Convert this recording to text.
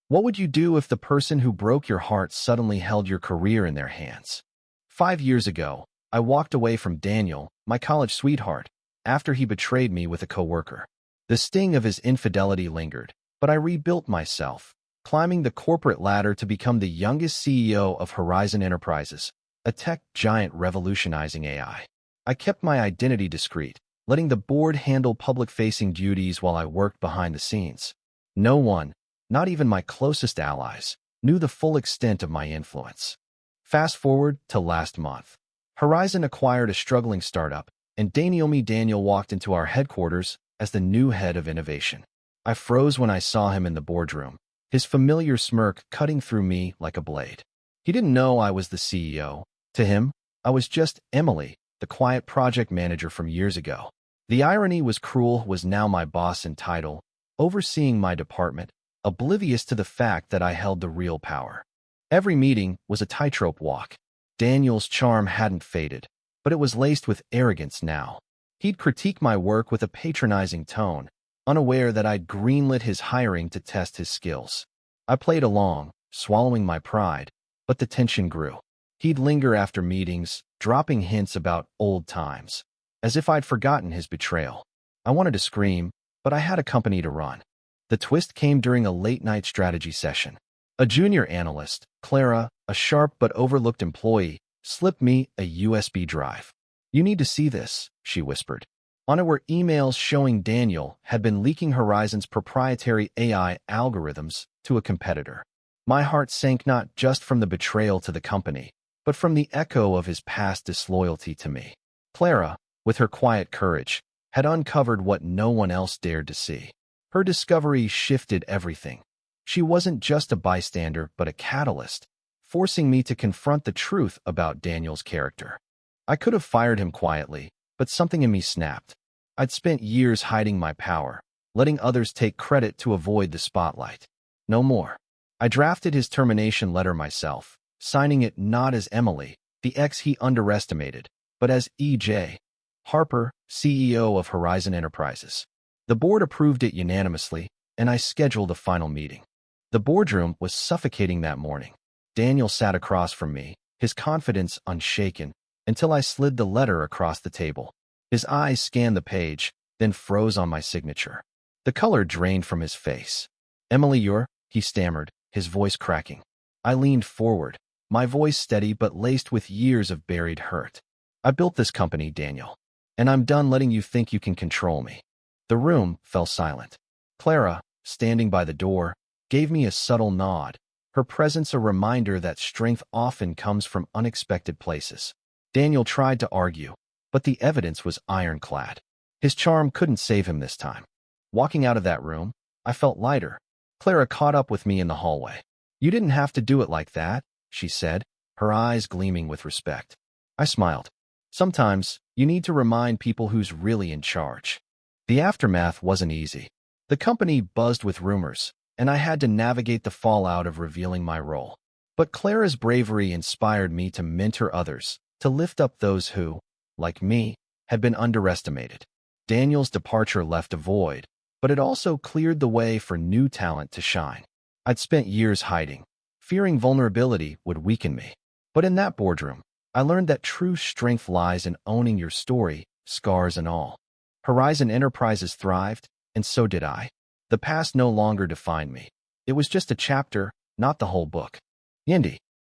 What would you do if the person who broke your heart suddenly held your career in their hands? 5 years ago, I walked away from Daniel, my college sweetheart, after he betrayed me with a coworker. The sting of his infidelity lingered, but I rebuilt myself, climbing the corporate ladder to become the youngest CEO of Horizon Enterprises, a tech giant revolutionizing AI. I kept my identity discreet, letting the board handle public-facing duties while I worked behind the scenes. No one, not even my closest allies, knew the full extent of my influence. Fast forward to last month. Horizon acquired a struggling startup, and Daniel walked into our headquarters as the new head of innovation. I froze when I saw him in the boardroom, his familiar smirk cutting through me like a blade. He didn't know I was the CEO. To him, I was just Emily, the quiet project manager from years ago. The irony was Cruel was now my boss in title, overseeing my department, oblivious to the fact that I held the real power. Every meeting was a tightrope walk. Daniel's charm hadn't faded, but it was laced with arrogance now. He'd critique my work with a patronizing tone, unaware that I'd greenlit his hiring to test his skills. I played along, swallowing my pride, but the tension grew. He'd linger after meetings, dropping hints about old times, as if I'd forgotten his betrayal. I wanted to scream, but I had a company to run. The twist came during a late-night strategy session. A junior analyst, Clara, a sharp but overlooked employee, slipped me a USB drive. "You need to see this," she whispered. On it were emails showing Daniel had been leaking Horizon's proprietary AI algorithms to a competitor. My heart sank not just from the betrayal to the company, but from the echo of his past disloyalty to me. Clara, with her quiet courage, had uncovered what no one else dared to see. Her discovery shifted everything. She wasn't just a bystander, but a catalyst, forcing me to confront the truth about Daniel's character. I could have fired him quietly, but something in me snapped. I'd spent years hiding my power, letting others take credit to avoid the spotlight. No more. I drafted his termination letter myself, signing it not as Emily, the ex he underestimated, but as E.J. Harper, CEO of Horizon Enterprises. The board approved it unanimously, and I scheduled a final meeting. The boardroom was suffocating that morning. Daniel sat across from me, his confidence unshaken, until I slid the letter across the table. His eyes scanned the page, then froze on my signature. The color drained from his face. "Emily, he stammered, his voice cracking. I leaned forward, my voice steady but laced with years of buried hurt. "I built this company, Daniel, and I'm done letting you think you can control me." The room fell silent. Clara, standing by the door, gave me a subtle nod, her presence a reminder that strength often comes from unexpected places. Daniel tried to argue, but the evidence was ironclad. His charm couldn't save him this time. Walking out of that room, I felt lighter. Clara caught up with me in the hallway. "You didn't have to do it like that," she said, her eyes gleaming with respect. I smiled. "Sometimes, you need to remind people who's really in charge." The aftermath wasn't easy. The company buzzed with rumors, and I had to navigate the fallout of revealing my role. But Clara's bravery inspired me to mentor others, to lift up those who, like me, had been underestimated. Daniel's departure left a void, but it also cleared the way for new talent to shine. I'd spent years hiding, fearing vulnerability would weaken me. But in that boardroom, I learned that true strength lies in owning your story, scars and all. Horizon Enterprises thrived, and so did I. The past no longer defined me. It was just a chapter, not the whole book. Yendi.